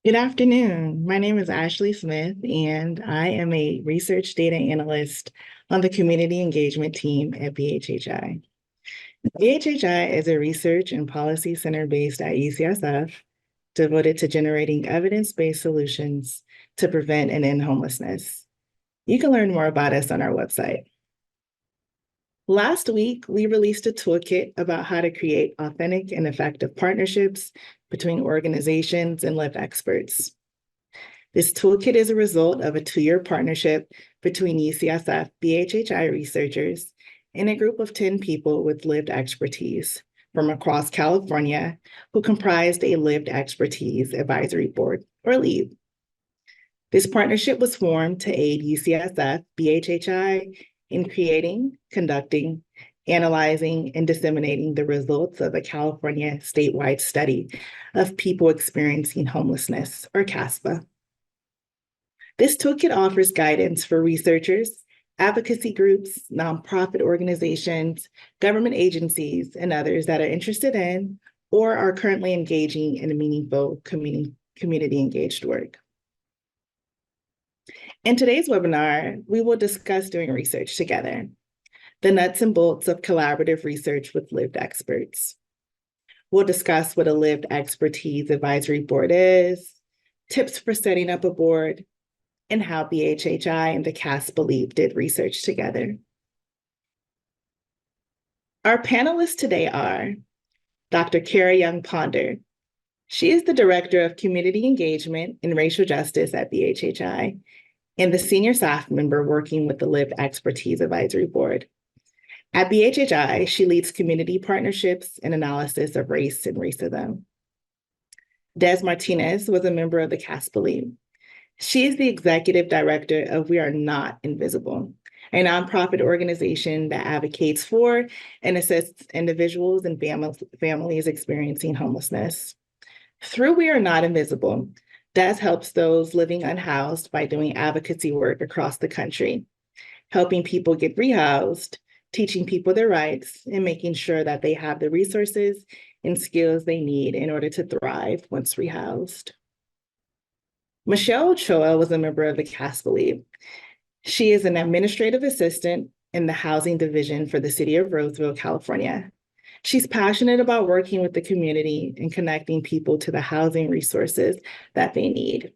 Good afternoon. My name is Ashley Smith, and I am a research data analyst on the community engagement team at BHHI. BHHI is a research and policy center based at UCSF, devoted to generating evidence-based solutions to prevent and end homelessness. You can learn more about us on our website. Last week, we released a toolkit about how to create authentic and effective partnerships between organizations and lived experts. This toolkit is a result of a 2-year partnership between UCSF BHHI researchers and a group of 10 people with lived expertise from across California who comprised a Lived Expertise Advisory Board, or LEAB. This partnership was formed to aid UCSF BHHI in creating, conducting, analyzing, and disseminating the results of a California statewide study of people experiencing homelessness, or CASPEH. This toolkit offers guidance for researchers, advocacy groups, nonprofit organizations, government agencies, and others that are interested in or are currently engaging in a meaningful community engaged work. In today's webinar, we will discuss doing research together, the nuts and bolts of collaborative research with lived experts. We'll discuss what a Lived Expertise Advisory Board is, tips for setting up a board, and how BHHI and the CASPEH LEAB did research together. Our panelists today are Dr. Kara Young-Ponder. She is the Director of Community Engagement and Racial Justice at BHHI and the senior staff member working with the Lived Expertise Advisory Board. At BHHI, she leads community partnerships and analysis of race and racism. Dez Martinez was a member of the CASPEH LEAB. She is the executive director of We Are Not Invisible, a nonprofit organization that advocates for and assists individuals and families experiencing homelessness. Through We Are Not Invisible, Dez helps those living unhoused by doing advocacy work across the country, helping people get rehoused, teaching people their rights, and making sure that they have the resources and skills they need in order to thrive once rehoused. Michelle Ochoa was a member of the CASPEH LEAB. She is an administrative assistant in the housing division for the city of Roseville, California. She's passionate about working with the community and connecting people to the housing resources that they need.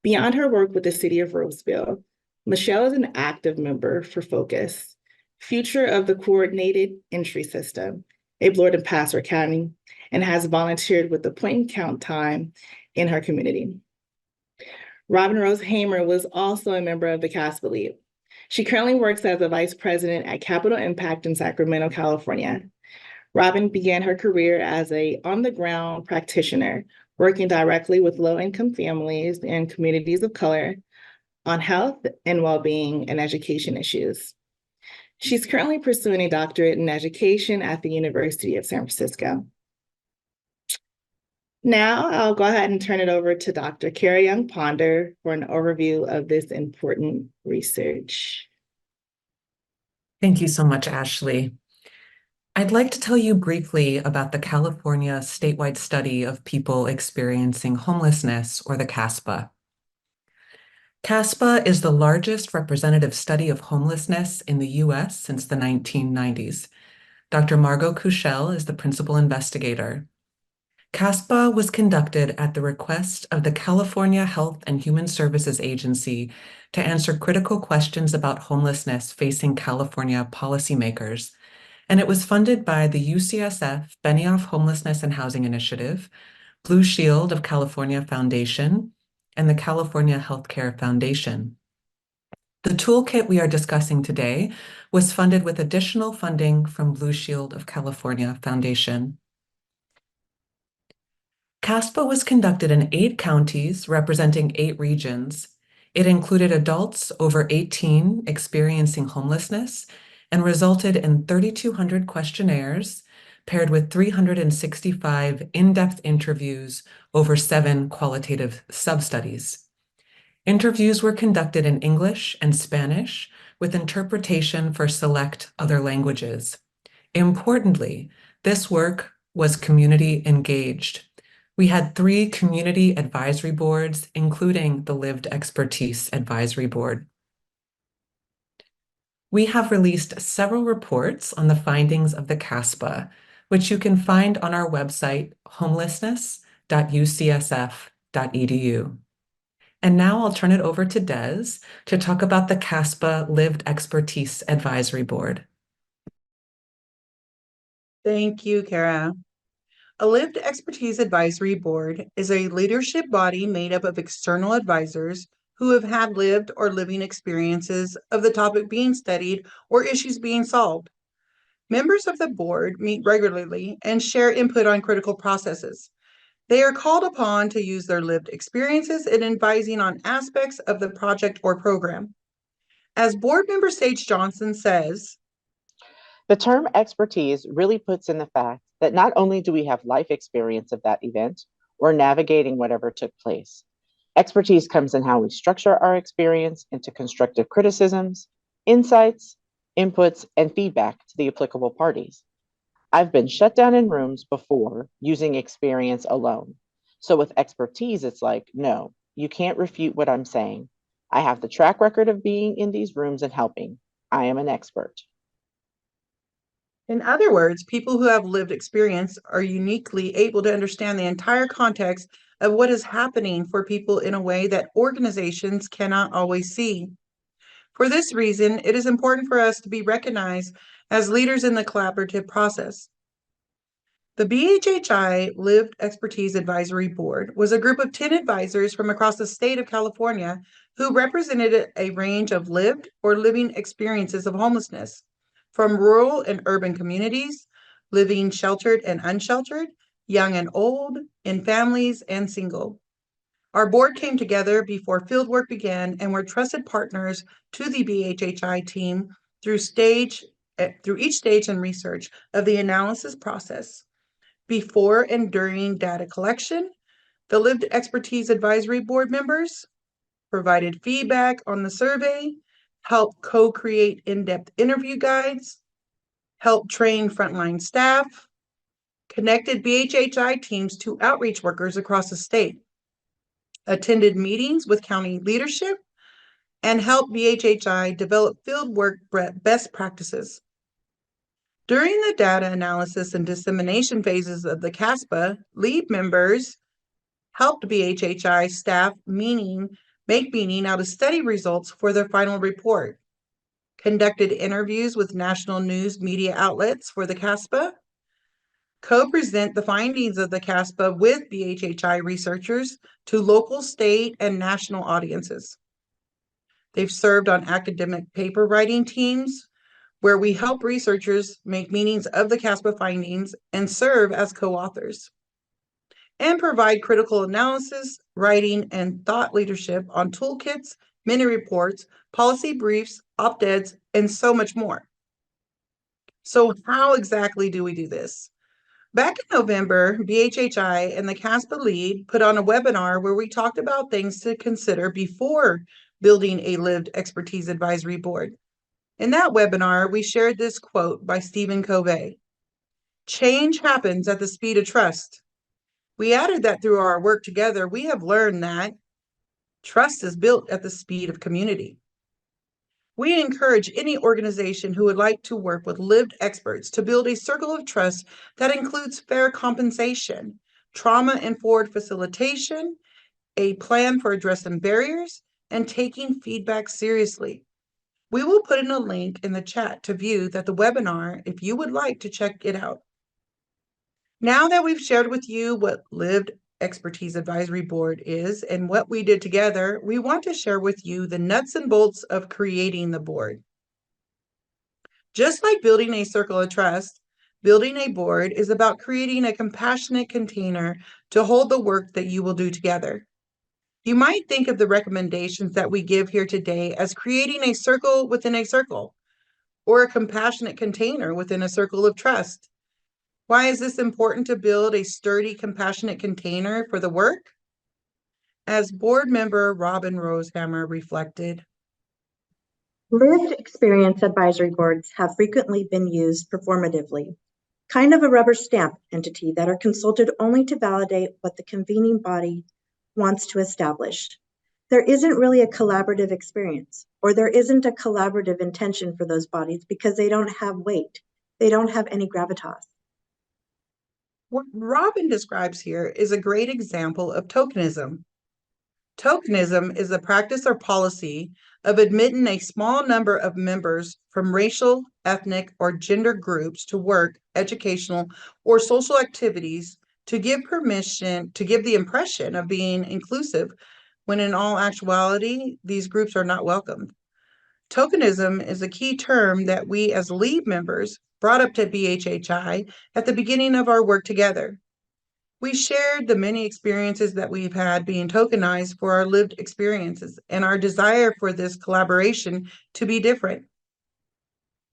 Beyond her work with the city of Roseville, Michelle is an active member for Focus, future of the Coordinated Entry System, a board in Pasco County, and has volunteered with the point and count time in her community. Robynne Rose-Haymer was also a member of the CASPEH LEAB. She currently works as a vice president at Capital Impact in Sacramento, California. Robynne began her career as an on-the-ground practitioner, working directly with low-income families and communities of color on health and well-being and education issues. She's currently pursuing a doctorate in education at the University of San Francisco. Now I'll go ahead and turn it over to Dr. Kara Young-Ponder for an overview of this important research. Thank you so much, Ashley. I'd like to tell you briefly about the California statewide study of people experiencing homelessness, or the CASPEH. CASPEH is the largest representative study of homelessness in the US since the 1990s. Dr. Margot Kuchel is the principal investigator. CASPEH was conducted at the request of the California Health and Human Services Agency to answer critical questions about homelessness facing California policymakers, and it was funded by the UCSF Benioff Homelessness and Housing Initiative, Blue Shield of California Foundation, and the California Healthcare Foundation. The toolkit we are discussing today was funded with additional funding from Blue Shield of California Foundation. CASPEH was conducted in 8 counties representing 8 regions. It included adults over 18 experiencing homelessness and resulted in 3,200 questionnaires paired with 365 in-depth interviews over 7 qualitative sub-studies. Interviews were conducted in English and Spanish with interpretation for select other languages. Importantly, this work was community engaged. We had 3 community advisory boards, including the Lived Expertise Advisory Board. We have released several reports on the findings of the CASPEH, which you can find on our website, homelessness.ucsf.edu. And now I'll turn it over to Dez to talk about the CASPEH Lived Expertise Advisory Board. Thank you, Kara. A Lived Expertise Advisory Board is a leadership body made up of external advisors who have had lived or living experiences of the topic being studied or issues being solved. Members of the board meet regularly and share input on critical processes. They are called upon to use their lived experiences in advising on aspects of the project or program. As board member Sage Johnson says, the term expertise really puts in the fact that not only do we have life experience of that event or navigating whatever took place, expertise comes in how we structure our experience into constructive criticisms, insights, inputs, and feedback to the applicable parties. I've been shut down in rooms before using experience alone. So with expertise, it's like, no, you can't refute what I'm saying. I have the track record of being in these rooms and helping. I am an expert. In other words, people who have lived experience are uniquely able to understand the entire context of what is happening for people in a way that organizations cannot always see. For this reason, it is important for us to be recognized as leaders in the collaborative process. The BHHI Lived Expertise Advisory Board was a group of 10 advisors from across the state of California who represented a range of lived or living experiences of homelessness, from rural and urban communities, living sheltered and unsheltered, young and old, in families and single. Our board came together before fieldwork began and were trusted partners to the BHHI team through each stage and research of the analysis process. Before and during data collection, the Lived Expertise Advisory Board members provided feedback on the survey, helped co-create in-depth interview guides, helped train frontline staff, connected BHHI teams to outreach workers across the state, attended meetings with county leadership, and helped BHHI develop fieldwork best practices. During the data analysis and dissemination phases of the CASPEH, LEAB members helped BHHI staff make meaning out of study results for their final report, conducted interviews with national news media outlets for the CASPEH, co-present the findings of the CASPEH with BHHI researchers to local, state, and national audiences. They've served on academic paper writing teams where we help researchers make meanings of the CASPEH findings and serve as co-authors, and provide critical analysis, writing, and thought leadership on toolkits, mini reports, policy briefs, op-eds, and so much more. So how exactly do we do this? Back in November, BHHI and the CASPEH lead put on a webinar where we talked about things to consider before building a Lived Expertise Advisory Board. In that webinar, we shared this quote by Stephen Covey: "Change happens at the speed of trust." We added that through our work together, we have learned that trust is built at the speed of community. We encourage any organization who would like to work with lived experts to build a circle of trust that includes fair compensation, trauma-informed facilitation, a plan for addressing barriers, and taking feedback seriously. We will put in a link in the chat to view the webinar if you would like to check it out. Now that we've shared with you what Lived Expertise Advisory Board is and what we did together, we want to share with you the nuts and bolts of creating the board. Just like building a circle of trust, building a board is about creating a compassionate container to hold the work that you will do together. You might think of the recommendations that we give here today as creating a circle within a circle, or a compassionate container within a circle of trust. Why is this important to build a sturdy, compassionate container for the work? As board member Robynne Rose-Haymer reflected, lived experience advisory boards have frequently been used performatively. kind of a rubber stamp entity that are consulted only to validate what the convening body wants to establish. There isn't really a collaborative experience, or there isn't a collaborative intention for those bodies because they don't have weight. They don't have any gravitas. What Robynne describes here is a great example of tokenism. Tokenism is the practice or policy of admitting a small number of members from racial, ethnic, or gender groups to work, educational, or social activities to give the impression of being inclusive, when in all actuality, these groups are not welcomed. Tokenism is a key term that we as LEAB members brought up to BHHI at the beginning of our work together. We shared the many experiences that we've had being tokenized for our lived experiences and our desire for this collaboration to be different.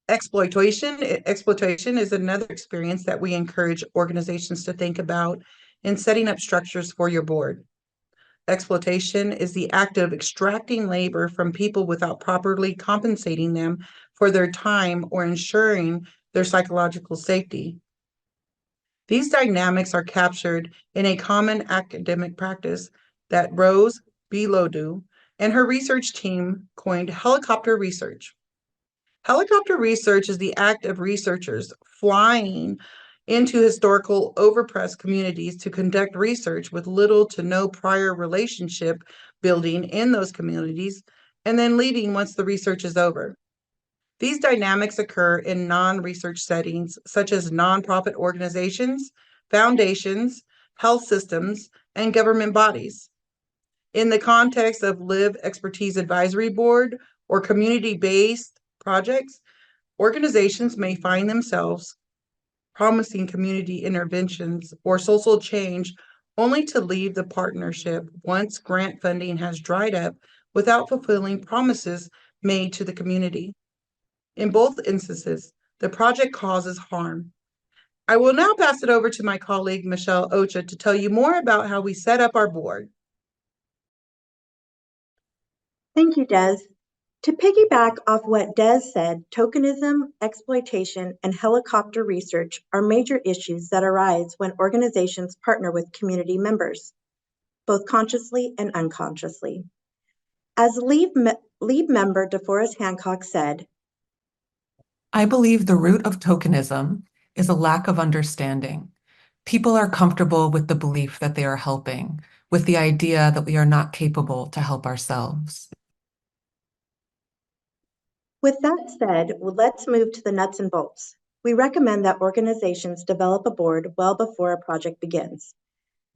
Exploitation is another experience that we encourage organizations to think about in setting up structures for your board. Exploitation is the act of extracting labor from people without properly compensating them for their time or ensuring their psychological safety. These dynamics are captured in a common academic practice that Rose B. Lodu and her research team coined helicopter research. Helicopter research is the act of researchers flying into historical overpressed communities to conduct research with little to no prior relationship building in those communities, and then leaving once the research is over. These dynamics occur in non-research settings, such as nonprofit organizations, foundations, health systems, and government bodies. In the context of LIV Expertise Advisory Board or community-based projects, organizations may find themselves promising community interventions or social change only to leave the partnership once grant funding has dried up without fulfilling promises made to the community. In both instances, the project causes harm. I will now pass it over to my colleague, Michelle Ochoa, to tell you more about how we set up our board. Thank you, Dez. To piggyback off what Dez said, tokenism, exploitation, and helicopter research are major issues that arise when organizations partner with community members, both consciously and unconsciously. As LEAB member DeForest Hancock said, I believe the root of tokenism is a lack of understanding. People are comfortable with the belief that they are helping, with the idea that we are not capable to help ourselves. With that said, let's move to the nuts and bolts. We recommend that organizations develop a board well before a project begins.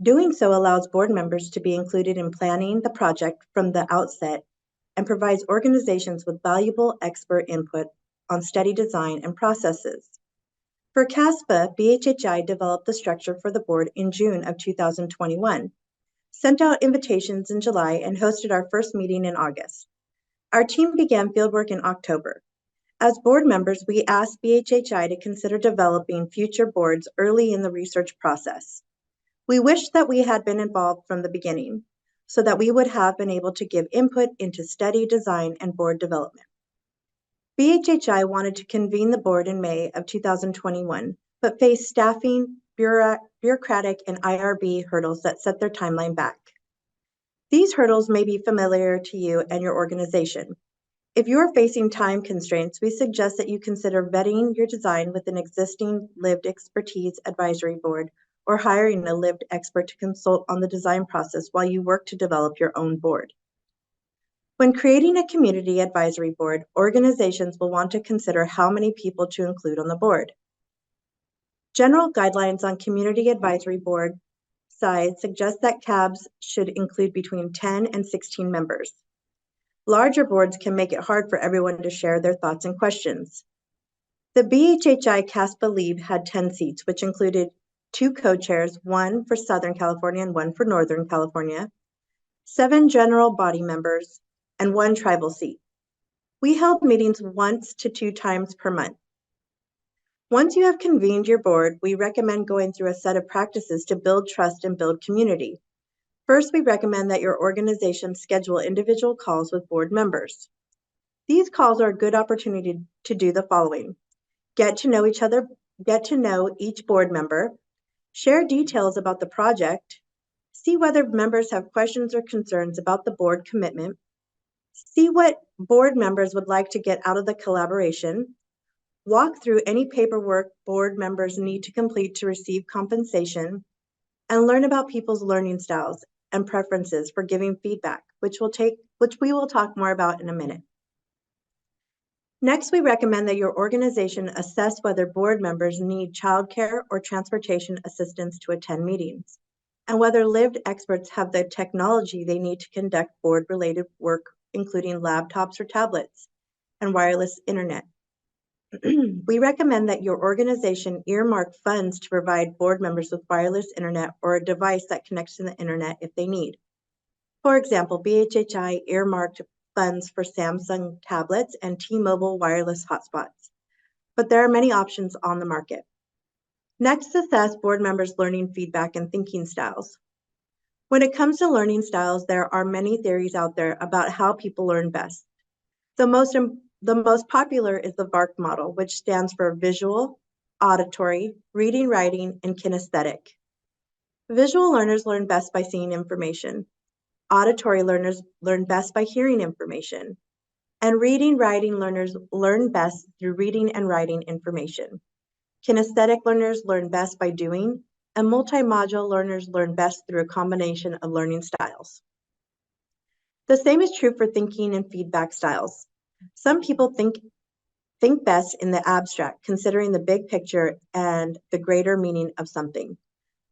Doing so allows board members to be included in planning the project from the outset and provides organizations with valuable expert input on study design and processes. For CASPEH, BHHI developed the structure for the board in June of 2021, sent out invitations in July, and hosted our first meeting in August. Our team began fieldwork in October. As board members, we asked BHHI to consider developing future boards early in the research process. We wish that we had been involved from the beginning, so that we would have been able to give input into study design and board development. BHHI wanted to convene the board in May of 2021, but faced staffing, bureaucratic, and IRB hurdles that set their timeline back. These hurdles may be familiar to you and your organization. If you are facing time constraints, we suggest that you consider vetting your design with an existing lived expertise advisory board or hiring a lived expert to consult on the design process while you work to develop your own board. When creating a community advisory board, organizations will want to consider how many people to include on the board. General guidelines on community advisory board size suggest that CABs should include between 10 and 16 members. Larger boards can make it hard for everyone to share their thoughts and questions. The BHHI CASPEH LEAB had 10 seats, which included 2 co-chairs, 1 for Southern California and 1 for Northern California, 7 general body members, and 1 tribal seat. We held meetings once to 2 times per month. Once you have convened your board, we recommend going through a set of practices to build trust and build community. First, we recommend that your organization schedule individual calls with board members. These calls are a good opportunity to do the following: get to know each other get to know each board member, share details about the project, see whether members have questions or concerns about the board commitment, see what board members would like to get out of the collaboration, walk through any paperwork board members need to complete to receive compensation, and learn about people's learning styles and preferences for giving feedback, which we will talk more about in a minute. Next, we recommend that your organization assess whether board members need childcare or transportation assistance to attend meetings, and whether lived experts have the technology they need to conduct board-related work, including laptops or tablets and wireless internet. We recommend that your organization earmark funds to provide board members with wireless internet or a device that connects to the internet if they need. For example, BHHI earmarked funds for Samsung tablets and T-Mobile wireless hotspots, but there are many options on the market. Next, assess board members' learning feedback and thinking styles. When it comes to learning styles, there are many theories out there about how people learn best. The most popular is the VARK model, which stands for visual, auditory, reading, writing, and kinesthetic. Visual learners learn best by seeing information. Auditory learners learn best by hearing information. And reading, writing learners learn best through reading and writing information. Kinesthetic learners learn best by doing, and multi-module learners learn best through a combination of learning styles. The same is true for thinking and feedback styles. Some people think best in the abstract, considering the big picture and the greater meaning of something.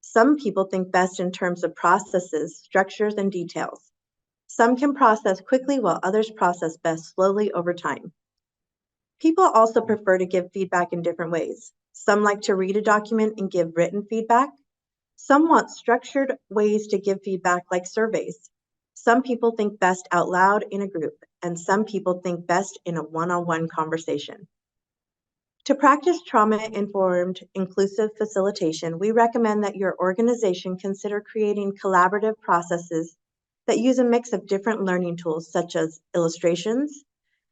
Some people think best in terms of processes, structures, and details. Some can process quickly while others process best slowly over time. People also prefer to give feedback in different ways. Some like to read a document and give written feedback. Some want structured ways to give feedback like surveys. Some people think best out loud in a group, and some people think best in a one-on-one conversation. To practice trauma-informed, inclusive facilitation, we recommend that your organization consider creating collaborative processes that use a mix of different learning tools such as illustrations,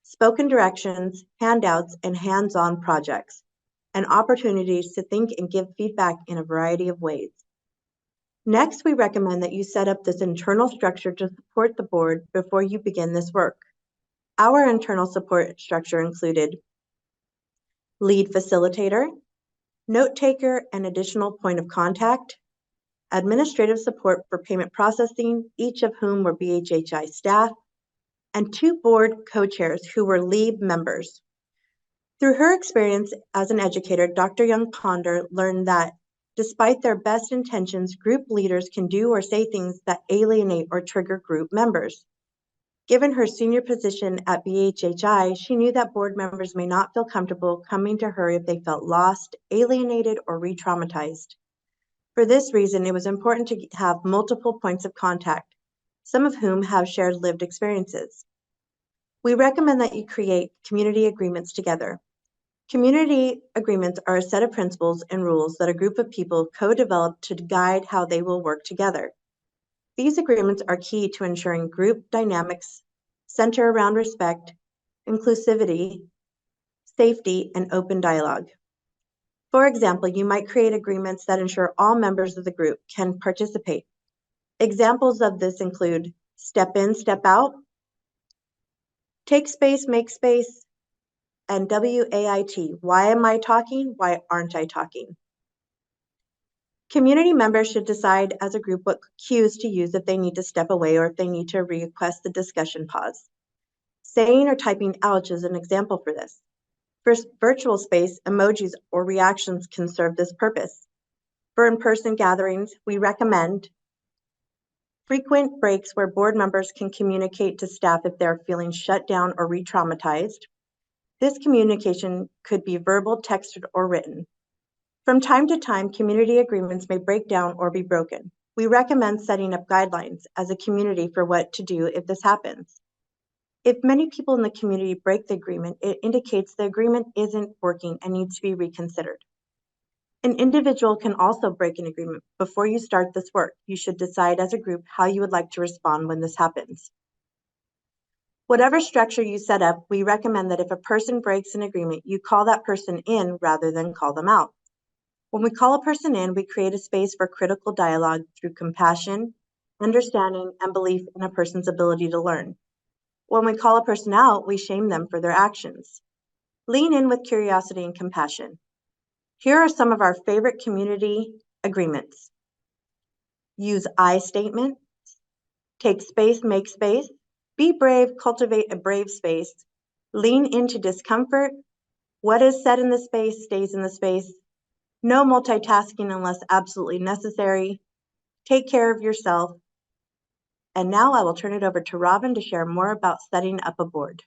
spoken directions, handouts, and hands-on projects, and opportunities to think and give feedback in a variety of ways. Next, we recommend that you set up this internal structure to support the board before you begin this work. Our internal support structure included lead facilitator, note taker and additional point of contact, administrative support for payment processing, each of whom were BHHI staff, and 2 board co-chairs who were LEAB members. Through her experience as an educator, Dr. Young-Ponder learned that despite their best intentions, group leaders can do or say things that alienate or trigger group members. Given her senior position at BHHI, she knew that board members may not feel comfortable coming to her if they felt lost, alienated, or re-traumatized. For this reason, it was important to have multiple points of contact, some of whom have shared lived experiences. We recommend that you create community agreements together. Community agreements are a set of principles and rules that a group of people co-develop to guide how they will work together. These agreements are key to ensuring group dynamics center around respect, inclusivity, safety, and open dialogue. For example, you might create agreements that ensure all members of the group can participate. Examples of this include step in, step out, take space, make space, and WAIT, why am I talking, why aren't I talking? Community members should decide as a group what cues to use if they need to step away or if they need to request the discussion pause. Saying or typing ouch is an example for this. For virtual space, emojis or reactions can serve this purpose. For in-person gatherings, we recommend frequent breaks where board members can communicate to staff if they're feeling shut down or re-traumatized. This communication could be verbal, texted, or written. From time to time, community agreements may break down or be broken. We recommend setting up guidelines as a community for what to do if this happens. If many people in the community break the agreement, it indicates the agreement isn't working and needs to be reconsidered. An individual can also break an agreement. Before you start this work, you should decide as a group how you would like to respond when this happens. Whatever structure you set up, we recommend that if a person breaks an agreement, you call that person in rather than call them out. When we call a person in, we create a space for critical dialogue through compassion, understanding, and belief in a person's ability to learn. When we call a person out, we shame them for their actions. Lean in with curiosity and compassion. Here are some of our favorite community agreements. Use I statement. Take space, make space. Be brave, cultivate a brave space. Lean into discomfort. What is said in the space stays in the space. No multitasking unless absolutely necessary. Take care of yourself. And now I will turn it over to Robynne to share more about setting up a board.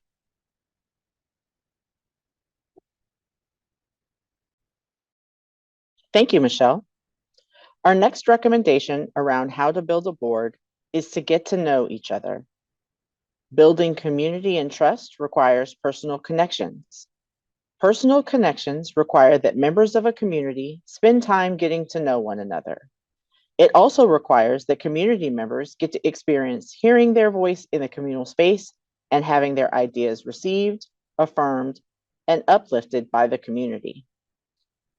Thank you, Michelle. Our next recommendation around how to build a board is to get to know each other. Building community and trust requires personal connections. Personal connections require that members of a community spend time getting to know one another. It also requires that community members get to experience hearing their voice in the communal space and having their ideas received, affirmed, and uplifted by the community.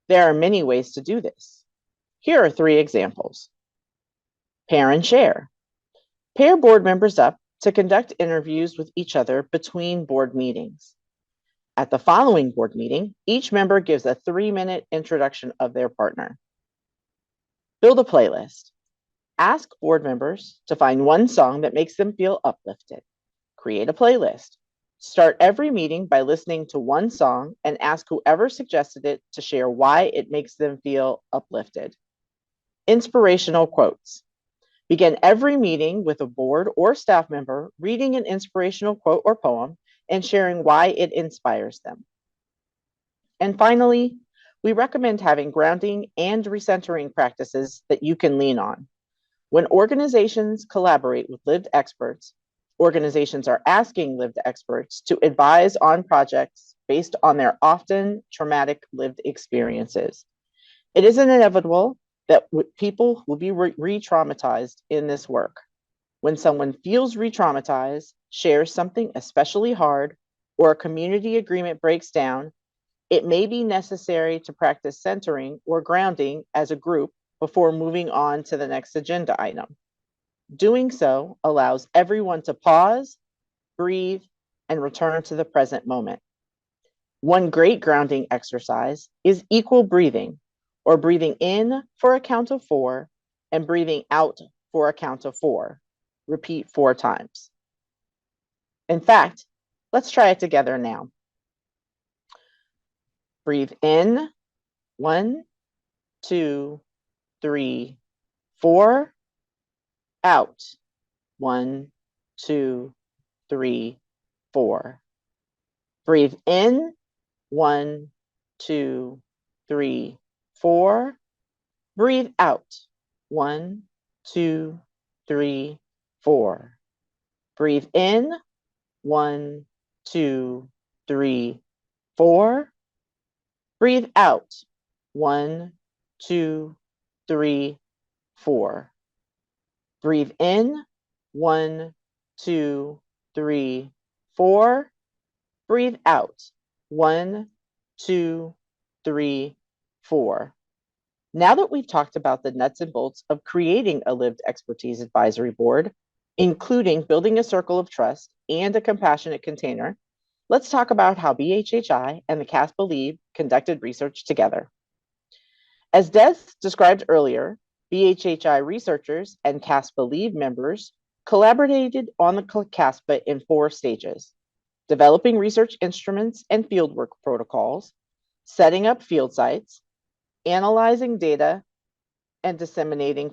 There are many ways to do this. Here are 3 examples. Pair and share. Pair board members up to conduct interviews with each other between board meetings. At the following board meeting, each member gives a 3-minute introduction of their partner. Build a playlist. Ask board members to find one song that makes them feel uplifted. Create a playlist. Start every meeting by listening to one song and ask whoever suggested it to share why it makes them feel uplifted. Inspirational quotes. Begin every meeting with a board or staff member reading an inspirational quote or poem and sharing why it inspires them. And finally, we recommend having grounding and recentering practices that you can lean on. When organizations collaborate with lived experts, organizations are asking lived experts to advise on projects based on their often traumatic lived experiences. It is inevitable that people will be re-traumatized in this work. When someone feels re-traumatized, shares something especially hard, or a community agreement breaks down, it may be necessary to practice centering or grounding as a group before moving on to the next agenda item. Doing so allows everyone to pause, breathe, and return to the present moment. One great grounding exercise is equal breathing, or breathing in for a count of 4 and breathing out for a count of 4. Repeat 4 times. In fact, let's try it together now. Breathe in, 1, 2, 3, 4. Out, 1, 2, 3, 4. Breathe in, 1, 2, 3, 4. Breathe out, 1, 2, 3, 4. Breathe in, 1, 2, 3, 4. Breathe out, 1, 2, 3, 4. Breathe in, 1, 2, 3, 4. Breathe out, 1, 2, 3, 4. Now that we've talked about the nuts and bolts of creating a lived expertise advisory board, including building a circle of trust and a compassionate container, let's talk about how BHHI and the CASPEH LEAB conducted research together. As Dez described earlier, BHHI researchers and CASPEH LEAB members collaborated on the CASPEH in 4 stages: developing research instruments and fieldwork protocols, setting up field sites, analyzing data, and disseminating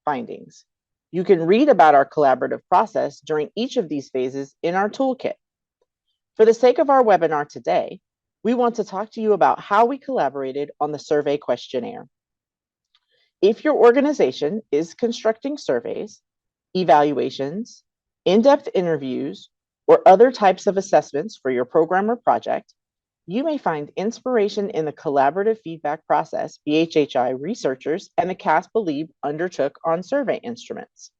findings. You can read about our collaborative process during each of these phases in our toolkit. For the sake of our webinar today, we want to talk to you about how we collaborated on the survey questionnaire. If your organization is constructing surveys, evaluations, in-depth interviews, or other types of assessments for your program or project, you may find inspiration in the collaborative feedback process BHHI researchers and the CASPEH LEAB undertook on survey instruments.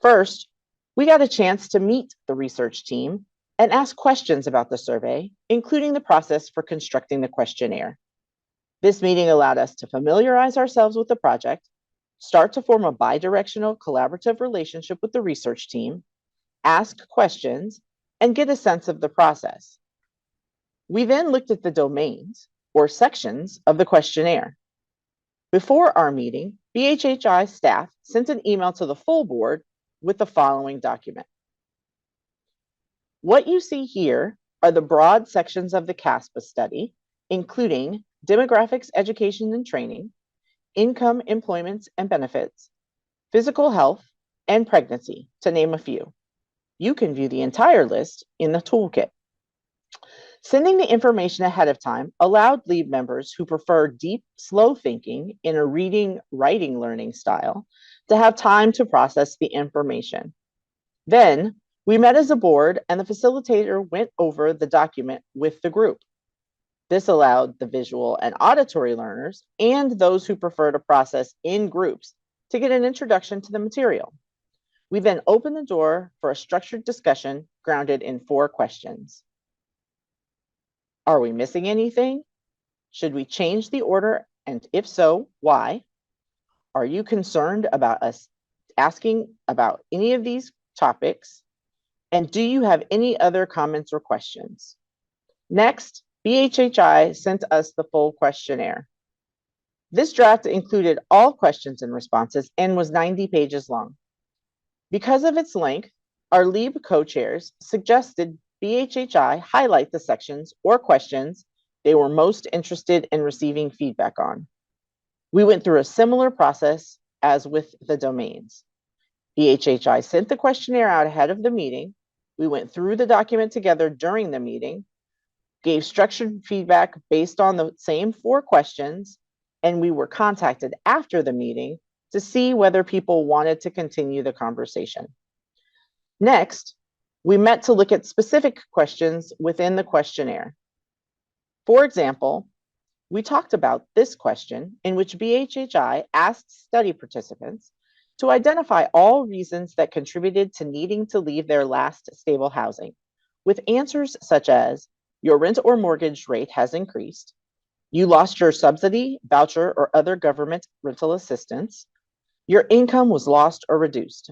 First, we got a chance to meet the research team and ask questions about the survey, including the process for constructing the questionnaire. This meeting allowed us to familiarize ourselves with the project, start to form a bi-directional collaborative relationship with the research team, ask questions, and get a sense of the process. We then looked at the domains or sections of the questionnaire. Before our meeting, BHHI staff sent an email to the full board with the following document. What you see here are the broad sections of the CASPEH study, including demographics, education and training, income, employment and benefits, physical health, and pregnancy, to name a few. You can view the entire list in the toolkit. Sending the information ahead of time allowed LEAB members who prefer deep, slow thinking in a reading, writing learning style to have time to process the information. Then we met as a board and the facilitator went over the document with the group. This allowed the visual and auditory learners and those who prefer to process in groups to get an introduction to the material. We then opened the door for a structured discussion grounded in 4 questions. Are we missing anything? Should we change the order? And if so, why? Are you concerned about us asking about any of these topics? And do you have any other comments or questions? Next, BHHI sent us the full questionnaire. This draft included all questions and responses and was 90 pages long. Because of its length, our LEAB co-chairs suggested BHHI highlight the sections or questions they were most interested in receiving feedback on. We went through a similar process as with the domains. BHHI sent the questionnaire out ahead of the meeting. We went through the document together during the meeting, gave structured feedback based on the same 4 questions, and we were contacted after the meeting to see whether people wanted to continue the conversation. Next, we met to look at specific questions within the questionnaire. For example, we talked about this question in which BHHI asked study participants to identify all reasons that contributed to needing to leave their last stable housing, with answers such as, your rent or mortgage rate has increased, you lost your subsidy, voucher, or other government rental assistance, your income was lost or reduced.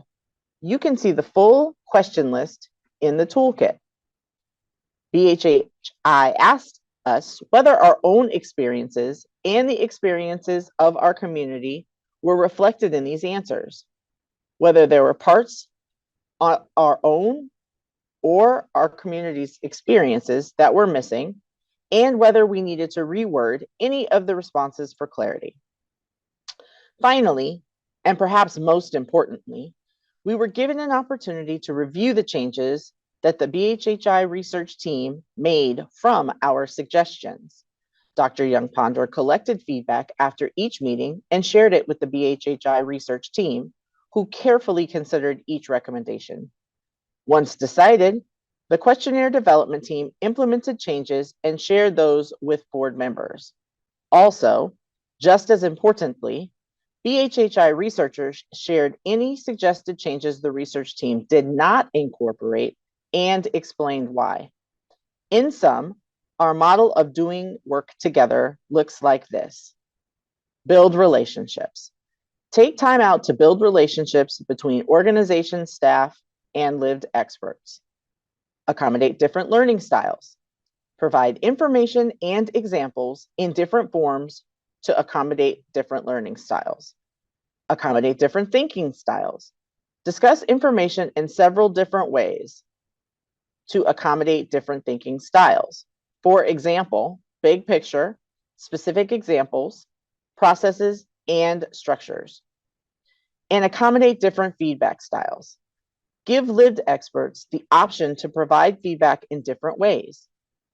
You can see the full question list in the toolkit. BHHI asked us whether our own experiences and the experiences of our community were reflected in these answers, whether there were parts on our own or our community's experiences that were missing, and whether we needed to reword any of the responses for clarity. Finally, and perhaps most importantly, we were given an opportunity to review the changes that the BHHI research team made from our suggestions. Dr. Young-Ponder collected feedback after each meeting and shared it with the BHHI research team, who carefully considered each recommendation. Once decided, the questionnaire development team implemented changes and shared those with board members. Also, just as importantly, BHHI researchers shared any suggested changes the research team did not incorporate and explained why. In sum, our model of doing work together looks like this. Build relationships. Take time out to build relationships between organization staff and lived experts. Accommodate different learning styles. Provide information and examples in different forms to accommodate different learning styles. Accommodate different thinking styles. Discuss information in several different ways to accommodate different thinking styles. For example, big picture, specific examples, processes, and structures. And accommodate different feedback styles. Give lived experts the option to provide feedback in different ways.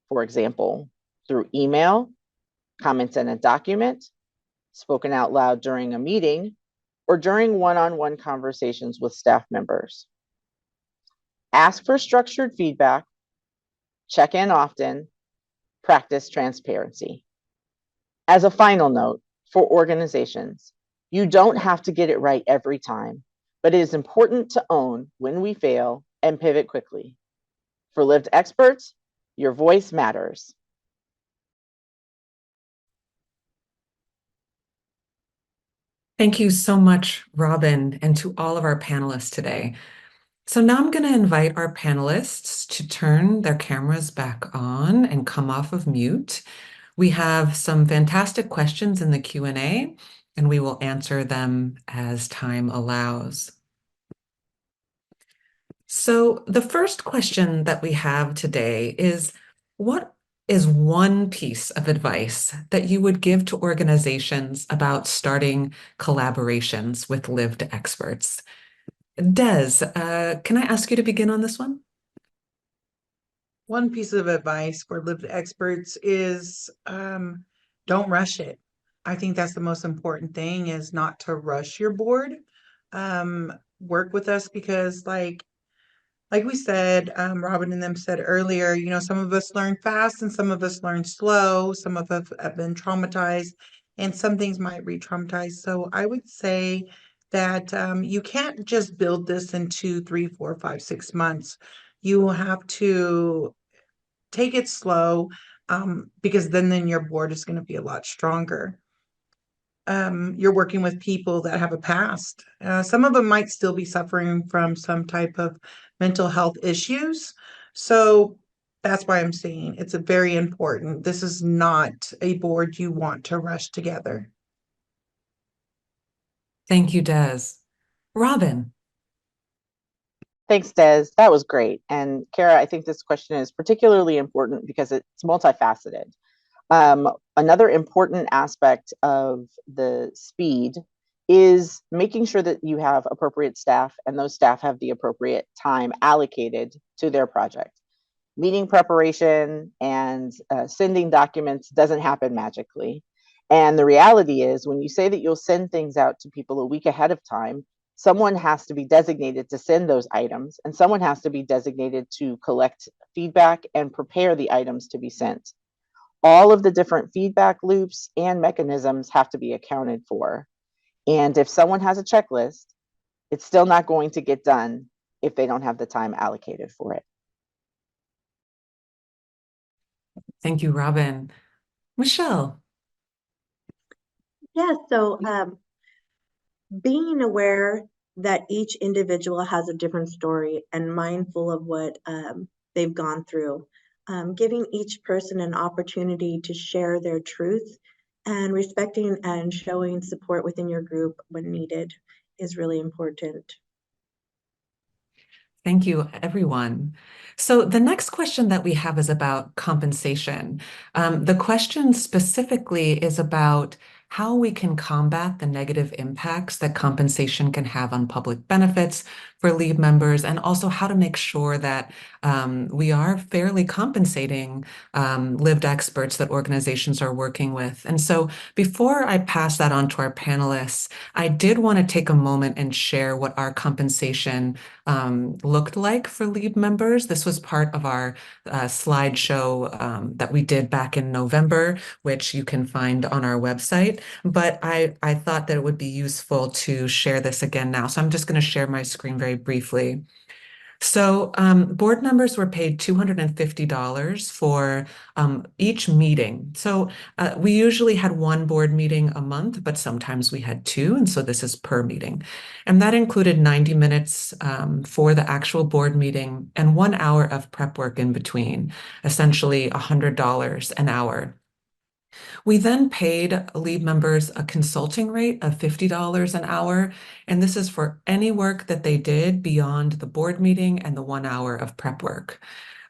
For example, through email, comments in a document, spoken out loud during a meeting, or during one-on-one conversations with staff members. Ask for structured feedback, check in often, practice transparency. As a final note, for organizations, you don't have to get it right every time, but it is important to own when we fail and pivot quickly. For lived experts, your voice matters. Thank you so much, Robyn, and to all of our panelists today. So now I'm going to invite our panelists to turn their cameras back on and come off of mute. We have some fantastic questions in the Q&A, and we will answer them as time allows. So the first question that we have today is, what is one piece of advice that you would give to organizations about starting collaborations with lived experts? Dez, can I ask you to begin on this one? One piece of advice for lived experts is don't rush it. I think that's the most important thing, is not to rush your board. Work with us because like we said, Robyn and them said earlier, some of us learn fast and some of us learn slow. Some of us have been traumatized and some things might re-traumatize. So I would say that you can't just build this in 2, 3, 4, 5, 6 months. You will have to take it slow, because then your board is going to be a lot stronger. You're working with people that have a past. Some of them might still be suffering from some type of mental health issues. So that's why I'm saying it's a very important. This is not a board you want to rush together. Thank you, Dez. Robyn. Thanks, Des. That was great. And Kara, I think this question is particularly important because it's multifaceted. Another important aspect of the speed is making sure that you have appropriate staff and those staff have the appropriate time allocated to their project. Meeting preparation and sending documents doesn't happen magically. And the reality is, when you say that you'll send things out to people a week ahead of time, someone has to be designated to send those items, and someone has to be designated to collect feedback and prepare the items to be sent. All of the different feedback loops and mechanisms have to be accounted for. And if someone has a checklist, it's still not going to get done if they don't have the time allocated for it. Thank you, Robyn. Michelle. Yeah, so being aware that each individual has a different story and mindful of what they've gone through, giving each person an opportunity to share their truth, and respecting and showing support within your group when needed is really important. Thank you, everyone. So the next question that we have is about compensation. The question specifically is about how we can combat the negative impacts that compensation can have on public benefits for LEAB members, and also how to make sure that we are fairly compensating lived experts that organizations are working with. And so before I pass that on to our panelists, I did want to take a moment and share what our compensation looked like for LEAB members. This was part of our slideshow that we did back in November, which you can find on our website. But I thought that it would be useful to share this again now. So I'm just going to share my screen very briefly. So board members were paid $250 for each meeting. So we usually had one board meeting a month, but sometimes we had two, and so this is per meeting. And that included 90 minutes for the actual board meeting and 1 hour of prep work in between, essentially $100 an hour. We then paid LEAB members a consulting rate of $50 an hour, and this is for any work that they did beyond the board meeting and the 1 hour of prep work.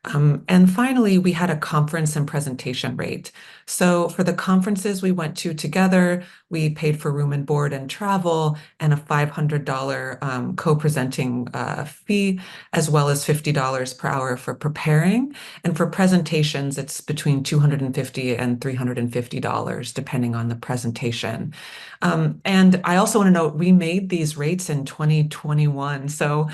And finally, we had a conference and presentation rate. So for the conferences we went to together, we paid for room and board and travel and a $500 co-presenting fee, as well as $50 per hour for preparing. And for presentations, it's between $250 and $350, depending on the presentation. And I also want to note, we made these rates in 2021. So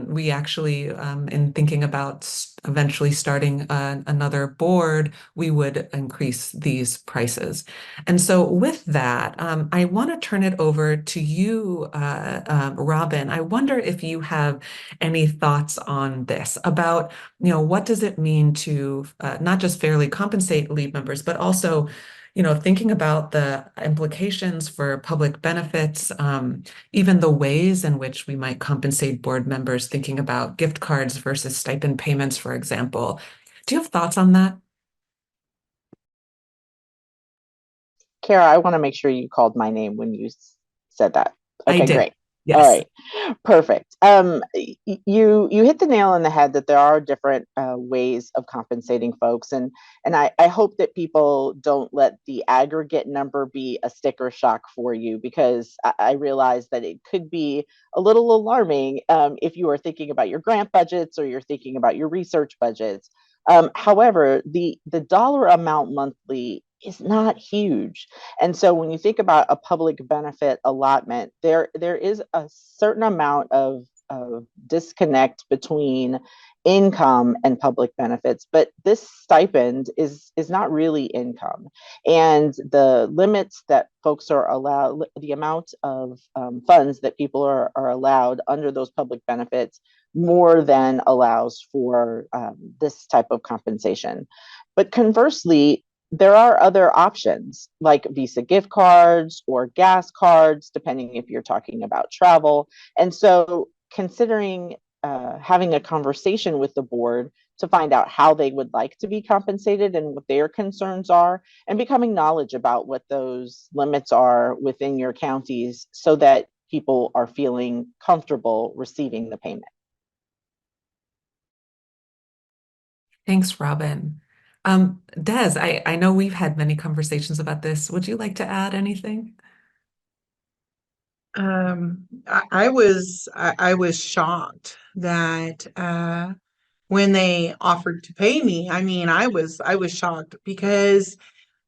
we actually, in thinking about eventually starting another board, we would increase these prices. And so with that, I want to turn it over to you, Robyn. I wonder if you have any thoughts on this about, what does it mean to not just fairly compensate LEAB members, but also thinking about the implications for public benefits, even the ways in which we might compensate board members, thinking about gift cards versus stipend payments, for example. Do you have thoughts on that? Kara, I want to make sure you called my name when you said that. I Okay, did. great. Yes. All right, perfect. You hit the nail on the head that there are different ways of compensating folks, and I hope that people don't let the aggregate number be a sticker shock for you, because I realize that it could be a little alarming if you are thinking about your grant budgets or you're thinking about your research budgets. However, the dollar amount monthly is not huge. And so when you think about a public benefit allotment, there is a certain amount of disconnect between income and public benefits, but this stipend is not really income. And the limits that folks are allowed, the amount of funds that people are allowed under those public benefits, more than allows for this type of compensation. But conversely, there are other options like Visa gift cards or gas cards, depending if you're talking about travel. And so considering having a conversation with the board to find out how they would like to be compensated and what their concerns are, and becoming knowledge about what those limits are within your counties so that people are feeling comfortable receiving the payment. Thanks, Robynne. Dez, I know we've had many conversations about this. Would you like to add anything? I was shocked that when they offered to pay me, I was shocked because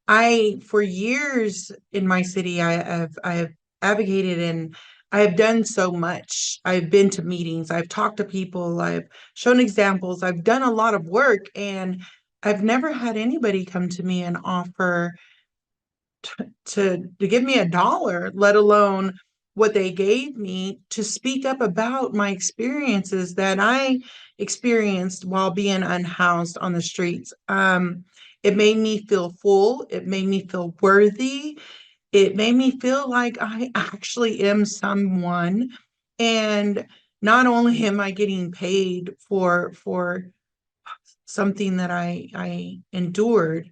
for years in my city, I have advocated and I have done so much. I've been to meetings, I've talked to people, I've shown examples, I've done a lot of work, and I've never had anybody come to me and offer to give me $1, let alone what they gave me to speak up about my experiences that I experienced while being unhoused on the streets. It made me feel full. It made me feel worthy. It made me feel like I actually am someone. And not only am I getting paid for something that I endured,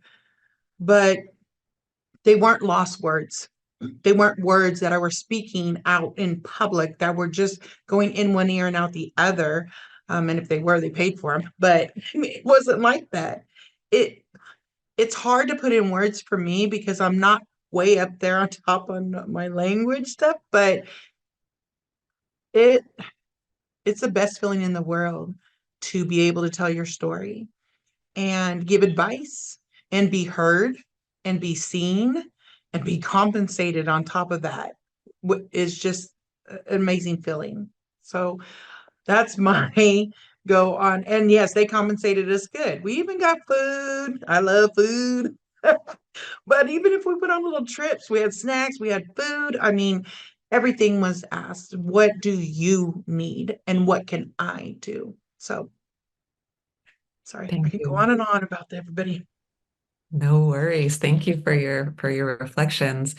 but they weren't lost words. They weren't words that I were speaking out in public that were just going in one ear and out the other. And if they were, they paid for them. But it wasn't like that. It's hard to put in words for me because I'm not way up there on top on my language stuff, but it's the best feeling in the world to be able to tell your story and give advice and be heard and be seen and be compensated on top of that is just an amazing feeling. So that's my go on. And yes, they compensated us good. We even got food. I love food. But even if we put on little trips, we had snacks, we had food. Everything was asked, what do you need and what can I do? So sorry, I Thank can go you. on and on about everybody. No worries. Thank you for your reflections.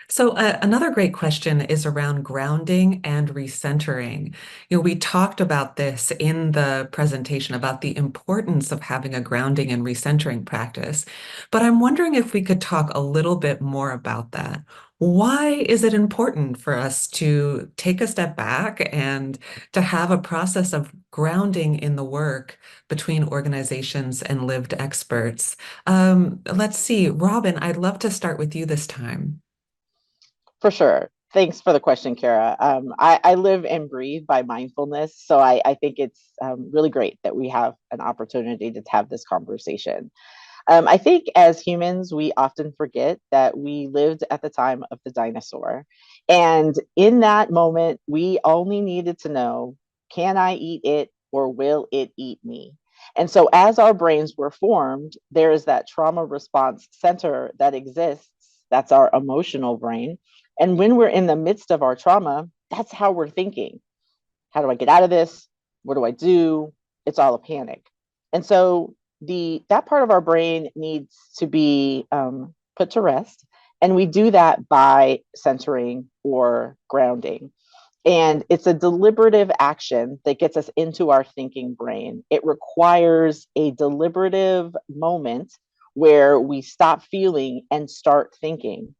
So another great question is around grounding and recentering. We talked about this in the presentation about the importance of having a grounding and recentering practice, but I'm wondering if we could talk a little bit more about that. Why is it important for us to take a step back and to have a process of grounding in the work between organizations and lived experts? Let's see, Robynne, I'd love to start with you this time. For sure. Thanks for the question, Kara. I live and breathe by mindfulness, so I think it's really great that we have an opportunity to have this conversation. I think as humans, we often forget that we lived at the time of the dinosaur. And in that moment, we only needed to know, can I eat it or will it eat me? And so as our brains were formed, there is that trauma response center that exists. That's our emotional brain. And when we're in the midst of our trauma, that's how we're thinking. How do I get out of this? What do I do? It's all a panic. And so that part of our brain needs to be put to rest. And we do that by centering or grounding. And it's a deliberative action that gets us into our thinking brain. It requires a deliberative moment where we stop feeling and start thinking.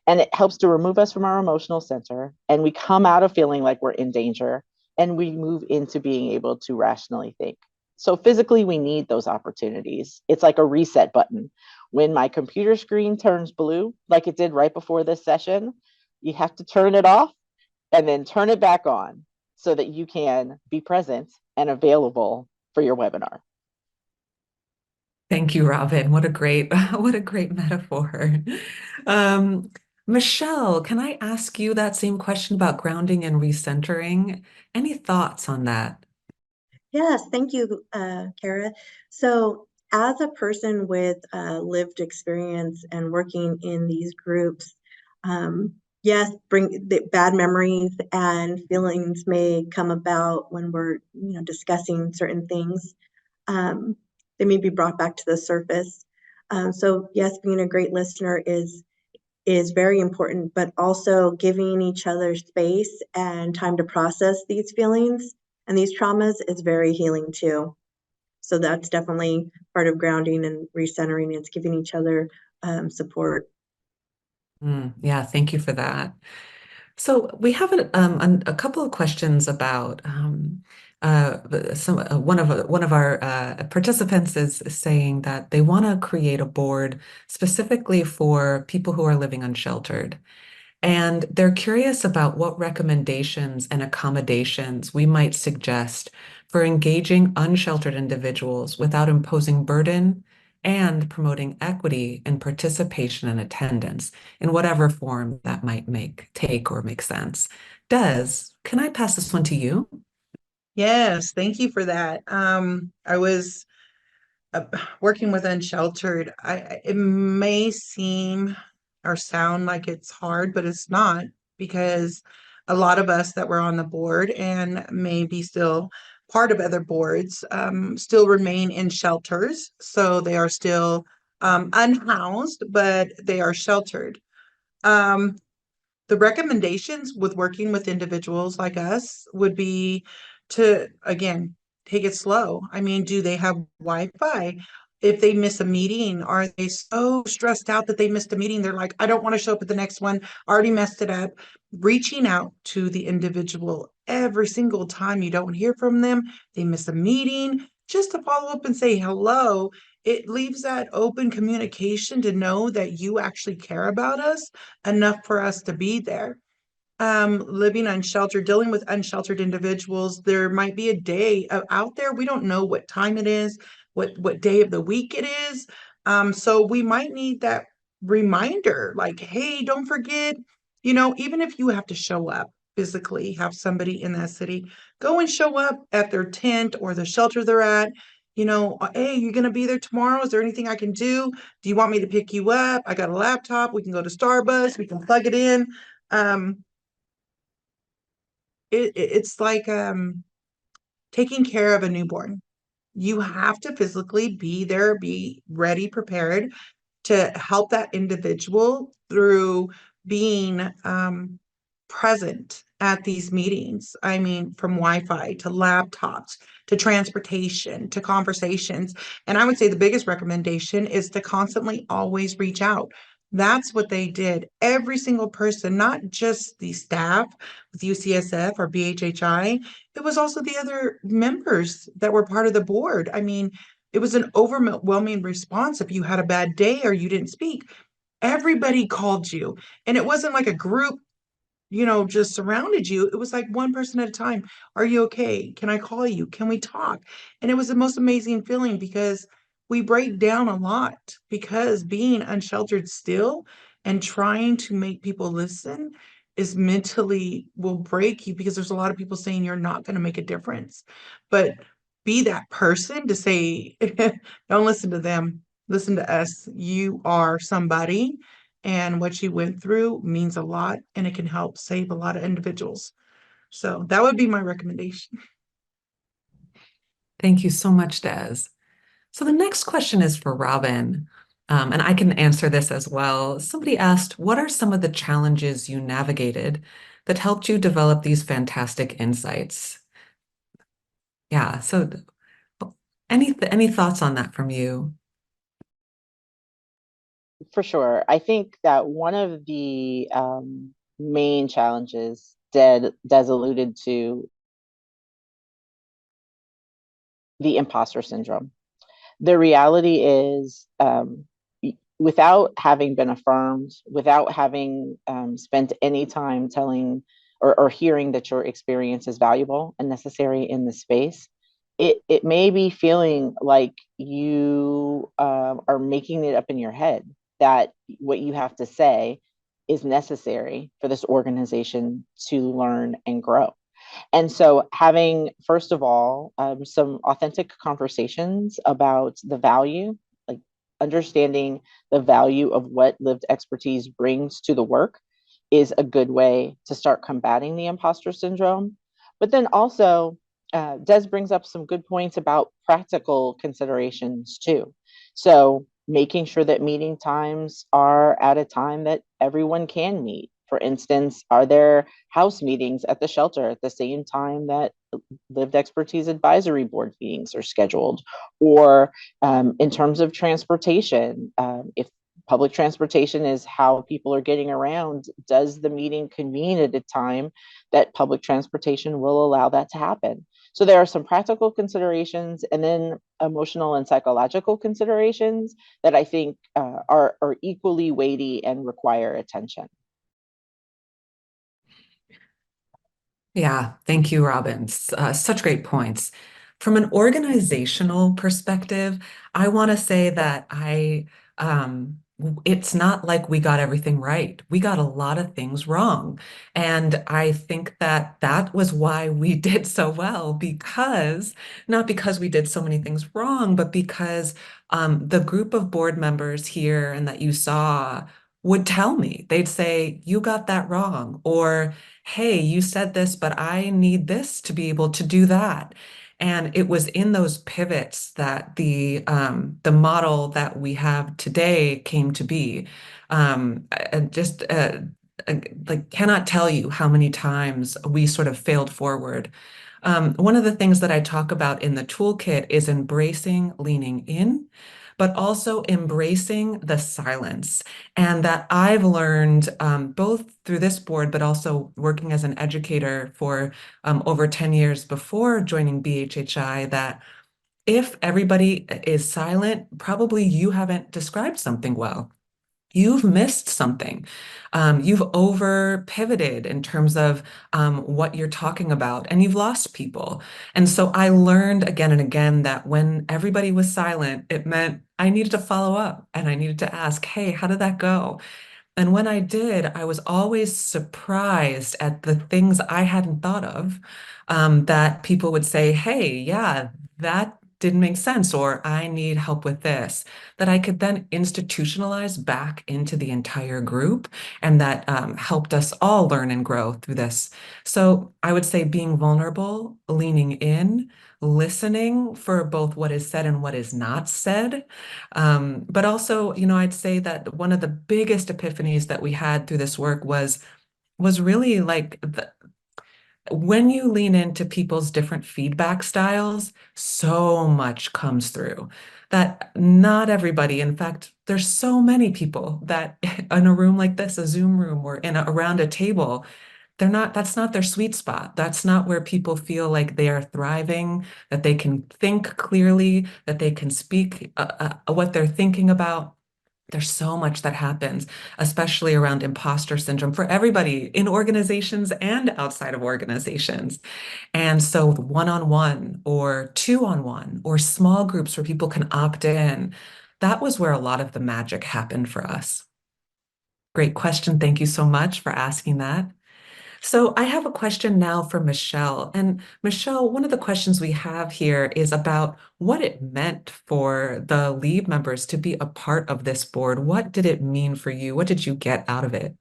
And it helps to remove us from our emotional center. And we come out of feeling like we're in danger and we move into being able to rationally think. So physically, we need those opportunities. It's like a reset button. When my computer screen turns blue, like it did right before this session, you have to turn it off and then turn it back on so that you can be present and available for your webinar. Thank you, Robynne. What a great, what a great metaphor. Michelle, can I ask you that same question about grounding and recentering? Any thoughts on that? Yes, thank you, Kara. So as a person with lived experience and working in these groups, yes, bring the bad memories and feelings may come about when we're, discussing certain things. They may be brought back to the surface. So yes, being a great listener is very important, but also giving each other space and time to process these feelings and these traumas is very healing too. So that's definitely part of grounding and recentering. It's giving each other support. Yeah, thank you for that. So we have a couple of questions about one of our participants is saying that they want to create a board specifically for people who are living unsheltered. And they're curious about what recommendations and accommodations we might suggest for engaging unsheltered individuals without imposing burden and promoting equity and participation and attendance in whatever form that might take or make sense. Dez, can I pass this one to you? Yes, thank you for that. I was working with unsheltered. It may seem or sound like it's hard, but it's not, because a lot of us that were on the board and maybe still part of other boards still remain in shelters. So they are still unhoused, but they are sheltered. The recommendations with working with individuals like us would be to, again, take it slow. I mean, do they have Wi-Fi? If they miss a meeting, are they so stressed out that they missed a meeting? They're like, I don't want to show up at the next one. Already messed it up. Reaching out to the individual every single time you don't hear from them, they miss a meeting, just to follow up and say hello. It leaves that open communication to know that you actually care about us enough for us to be there. Living unsheltered, dealing with unsheltered individuals, there might be a day out there. We don't know what time it is, what day of the week it is. So we might need that reminder, like, hey, don't forget, even if you have to show up physically, have somebody in that city, go and show up at their tent or the shelter they're at. Hey, you're going to be there tomorrow. Is there anything I can do? Do you want me to pick you up? I got a laptop. We can go to Starbucks. We can plug it in. It's like taking care of a newborn. You have to physically be there, be ready, prepared to help that individual through being present at these meetings. I mean, from Wi-Fi to laptops to transportation to conversations. And I would say the biggest recommendation is to constantly always reach out. That's what they did. Every single person, not just the staff with UCSF or BHHI, it was also the other members that were part of the board. I mean, it was an overwhelming response. If you had a bad day or you didn't speak, everybody called you. And it wasn't like a group, just surrounded you. It was like one person at a time. Are you okay? Can I call you? Can we talk? And it was the most amazing feeling, because we break down a lot, because being unsheltered still and trying to make people listen is mentally will break you, because there's a lot of people saying you're not going to make a difference. But be that person to say, don't listen to them, listen to us. You are somebody, and what you went through means a lot, and it can help save a lot of individuals. So that would be my recommendation. Thank you so much, Dez. So the next question is for Robynne. And I can answer this as well. Somebody asked, what are some of the challenges you navigated that helped you develop these fantastic insights? Yeah, so any thoughts on that from you? For sure. I think that one of the main challenges Des alluded to, the imposter syndrome. The reality is, without having been affirmed, without having spent any time telling or hearing that your experience is valuable and necessary in the space, it may be feeling like you are making it up in your head that what you have to say is necessary for this organization to learn and grow. And so, having, first of all, some authentic conversations about the value, like understanding the value of what lived expertise brings to the work, is a good way to start combating the imposter syndrome. But then also, Des brings up some good points about practical considerations too. So, making sure that meeting times are at a time that everyone can meet. For instance, are there house meetings at the shelter at the same time that lived expertise advisory board meetings are scheduled? Or in terms of transportation, if public transportation is how people are getting around, does the meeting convene at a time that public transportation will allow that to happen? So there are some practical considerations and then emotional and psychological considerations that I think are equally weighty and require attention. Yeah, thank you, Robynne. Such great points. From an organizational perspective, I want to say that it's not like we got everything right. We got a lot of things wrong. And I think that that was why we did so well, because not because we did so many things wrong, but because the group of board members here and that you saw would tell me, they'd say, you got that wrong, or hey, you said this, but I need this to be able to do that. And it was in those pivots that the model that we have today came to be. Just like cannot tell you how many times we sort of failed forward. One of the things that I talk about in the toolkit is embracing leaning in, but also embracing the silence. And that I've learned both through this board, but also working as an educator for over 10 years before joining BHHI, that if everybody is silent, probably you haven't described something well. You've missed something. You've over pivoted in terms of what you're talking about, and you've lost people. And so I learned again and again that when everybody was silent, it meant I needed to follow up and I needed to ask, hey, how did that go? And when I did, I was always surprised at the things I hadn't thought of, that people would say, hey, yeah, that didn't make sense, or I need help with this, that I could then institutionalize back into the entire group. And that helped us all learn and grow through this. So I would say being vulnerable, leaning in, listening for both what is said and what is not said. But also, I'd say that one of the biggest epiphanies that we had through this work was really like when you lean into people's different feedback styles, so much comes through that not everybody, in fact, there's so many people that in a room like this, a Zoom room or around a table, that's not their sweet spot. That's not where people feel like they are thriving, that they can think clearly, that they can speak what they're thinking about. There's so much that happens, especially around imposter syndrome for everybody in organizations and outside of organizations. And so one-on-one or two-on-one or small groups where people can opt in, that was where a lot of the magic happened for us. Great question. Thank you so much for asking that. So I have a question now for Michelle. And Michelle, one of the questions we have here is about what it meant for the LEAB members to be a part of this board. What did it mean for you? What did you get out of it?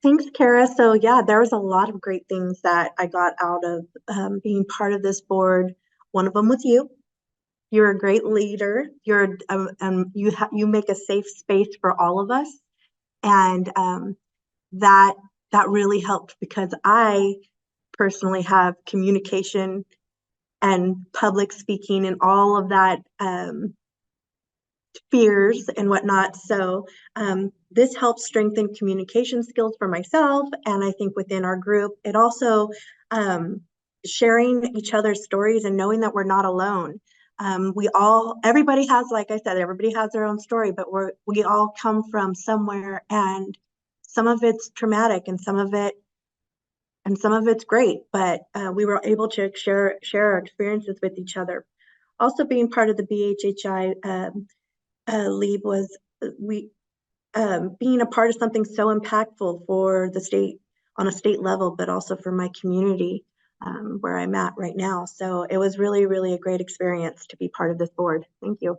Thanks, Kara. So yeah, there was a lot of great things that I got out of being part of this board. One of them was you. You're a great leader. You make a safe space for all of us, and that really helped because I personally have communication and public speaking and all of that fears and whatnot. So this helps strengthen communication skills for myself, and I think within our group. It also sharing each other's stories and knowing that we're not alone. Everybody has, like I said, everybody has their own story, but we all come from somewhere, and some of it's traumatic and some of it's great, but we were able to share our experiences with each other. Also, being part of the BHHI LEAB was being a part of something so impactful for the state on a state level, but also for my community where I'm at right now. So it was really, really a great experience to be part of this board. Thank you.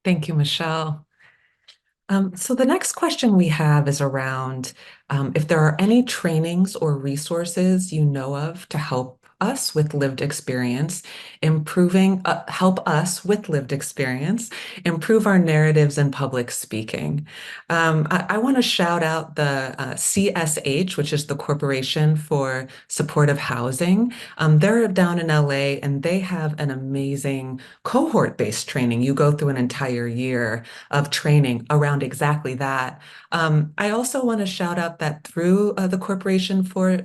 Thank you, Michelle. So the next question we have is around if there are any trainings or resources you know of to help us with lived experience, help us with lived experience, improve our narratives in public speaking. I want to shout out the CSH, which is the Corporation for Supportive Housing. They're down in LA, and they have an amazing cohort-based training. You go through an entire year of training around exactly that. I also want to shout out that through the Corporation for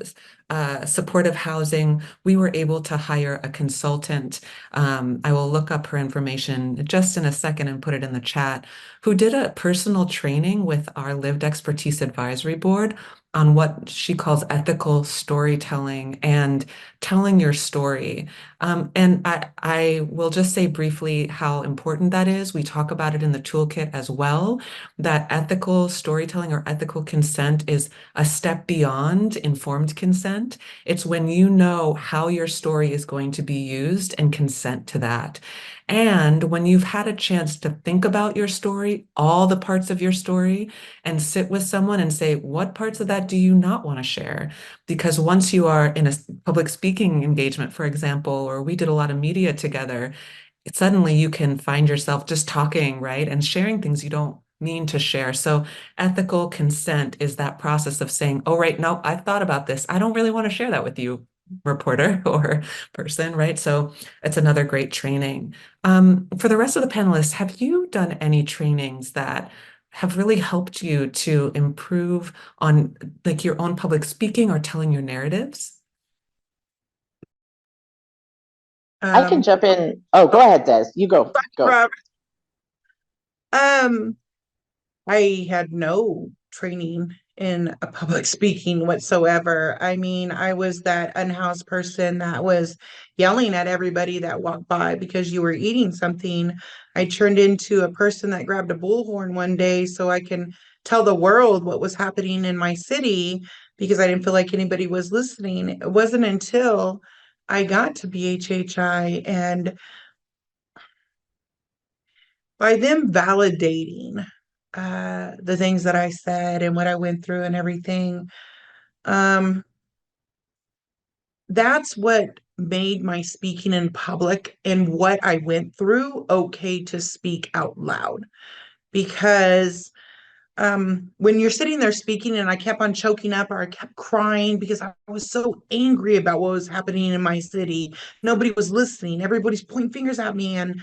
Supportive Housing, we were able to hire a consultant. I will look up her information just in a second and put it in the chat, who did a personal training with our Lived Expertise Advisory Board on what she calls ethical storytelling and telling your story. And I will just say briefly how important that is. We talk about it in the toolkit as well, that ethical storytelling or ethical consent is a step beyond informed consent. It's when you know how your story is going to be used and consent to that. And when you've had a chance to think about your story, all the parts of your story, and sit with someone and say, what parts of that do you not want to share? Because once you are in a public speaking engagement, for example, or we did a lot of media together, suddenly you can find yourself just talking, right? And sharing things you don't mean to share. So ethical consent is that process of saying, oh, right, no, I've thought about this. I don't really want to share that with you, reporter or person, right? So it's another great training. For the rest of the panelists, have you done any trainings that have really helped you to improve on like your own public speaking or telling your narratives? I can jump in. Oh, go ahead, Des. You go. Go. I had no training in a public speaking whatsoever. I mean, I was that unhoused person that was yelling at everybody that walked by because you were eating something. I turned into a person that grabbed a bullhorn one day so I can tell the world what was happening in my city because I didn't feel like anybody was listening. It wasn't until I got to BHHI and by them validating the things that I said and what I went through and everything, that's what made my speaking in public and what I went through okay to speak out loud. Because when you're sitting there speaking and I kept on choking up or I kept crying because I was so angry about what was happening in my city, nobody was listening. Everybody's pointing fingers at me. And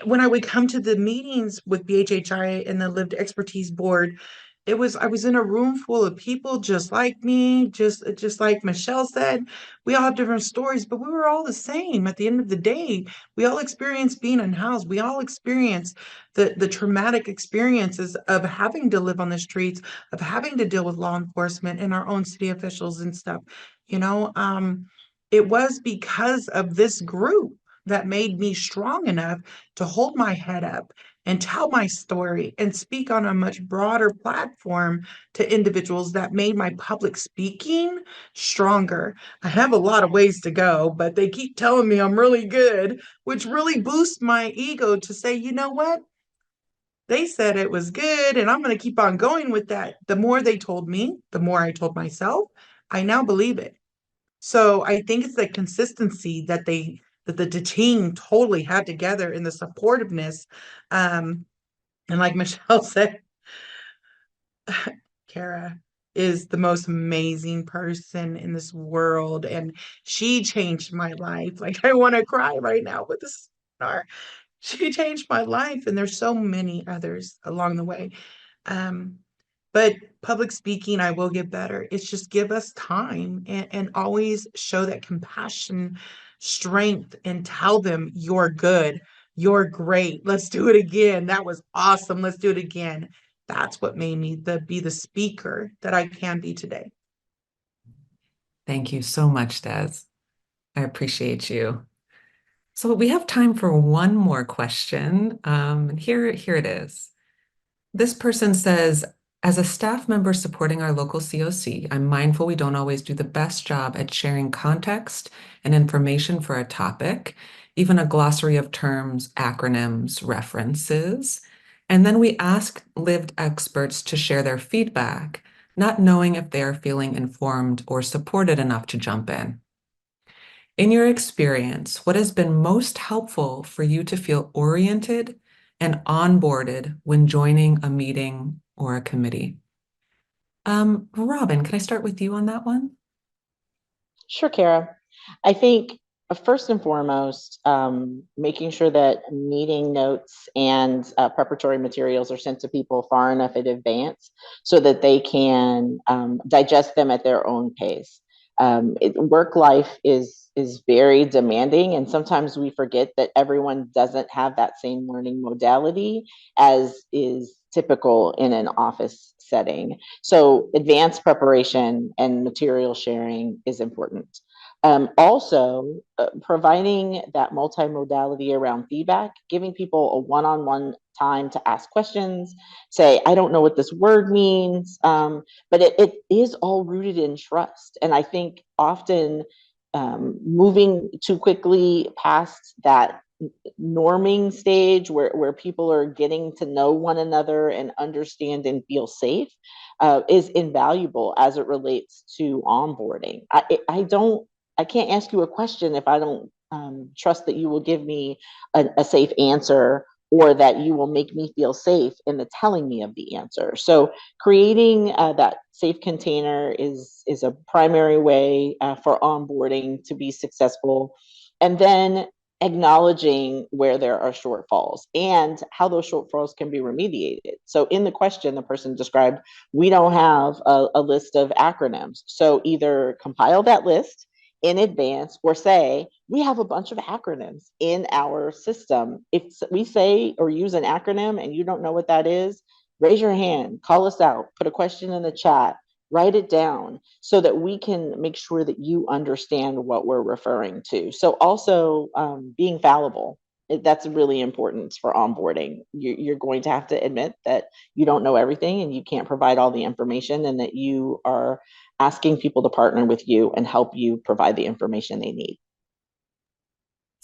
when I would come to the meetings with BHHI and the Lived Expertise Board, I was in a room full of people just like me, just like Michelle said. We all have different stories, but we were all the same at the end of the day. We all experienced being unhoused. We all experienced the traumatic experiences of having to live on the streets, of having to deal with law enforcement and our own city officials and stuff. You know, it was because of this group that made me strong enough to hold my head up and tell my story and speak on a much broader platform to individuals that made my public speaking stronger. I have a lot of ways to go, but they keep telling me I'm really good, which really boosts my ego to say, you know what? They said it was good, and I'm going to keep on going with that. The more they told me, the more I told myself, I now believe it. So I think it's the consistency that that the team totally had together in the supportiveness. And like Michelle said, Kara is the most amazing person in this world, and she changed my life. Like, I want to cry right now with this star. She changed my life, and there's so many others along the way. But public speaking, I will get better. It's just give us time and always show that compassion, strength, and tell them you're good, you're great. Let's do it again. That was awesome. Let's do it again. That's what made me be the speaker that I can be today. Thank you so much, Dez. I appreciate you. So we have time for one more question. Here it is. This person says, as a staff member supporting our local COC, I'm mindful we don't always do the best job at sharing context and information for a topic, even a glossary of terms, acronyms, references. And then we ask lived experts to share their feedback, not knowing if they are feeling informed or supported enough to jump in. In your experience, what has been most helpful for you to feel oriented and onboarded when joining a meeting or a committee? Robynne, can I start with you on that one? Sure, Kara. I think first and foremost, making sure that meeting notes and preparatory materials are sent to people far enough in advance so that they can digest them at their own pace. Work life is very demanding, and sometimes we forget that everyone doesn't have that same learning modality as is typical in an office setting. So advanced preparation and material sharing is important. Also, providing that multimodality around feedback, giving people a one-on-one time to ask questions, say, I don't know what this word means, but it is all rooted in trust. And I think often moving too quickly past that norming stage where people are getting to know one another and understand and feel safe is invaluable as it relates to onboarding. I can't ask you a question if I don't trust that you will give me a safe answer, or that you will make me feel safe in the telling me of the answer. So creating that safe container is a primary way for onboarding to be successful. And then acknowledging where there are shortfalls and how those shortfalls can be remediated. So in the question, the person described, we don't have a list of acronyms. So either compile that list in advance or say, we have a bunch of acronyms in our system. If we say or use an acronym and you don't know what that is, raise your hand, call us out, put a question in the chat, write it down so that we can make sure that you understand what we're referring to. So also being fallible, that's really important for onboarding. You're going to have to admit that you don't know everything and you can't provide all the information, and that you are asking people to partner with you and help you provide the information they need.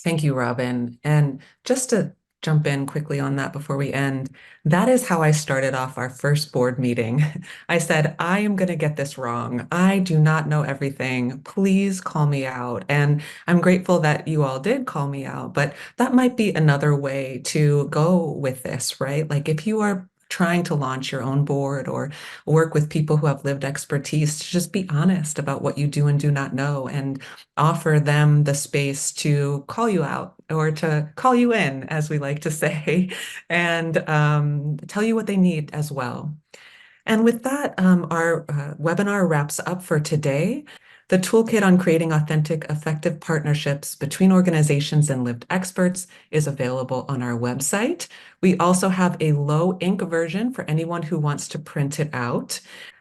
Thank you, Robynne. And just to jump in quickly on that before we end, that is how I started off our first board meeting. I said, I am going to get this wrong. I do not know everything. Please call me out. And I'm grateful that you all did call me out, but that might be another way to go with this, right? Like if you are trying to launch your own board or work with people who have lived expertise, to just be honest about what you do and do not know, and offer them the space to call you out or to call you in, as we like to say, and tell you what they need as well. And with that, our webinar wraps up for today. The toolkit on creating authentic, effective partnerships between organizations and lived experts is available on our website. We also have a low ink version for anyone who wants to print it out.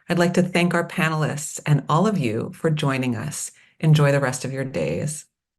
I'd like to thank our panelists and all of you for joining us. Enjoy the rest of your days.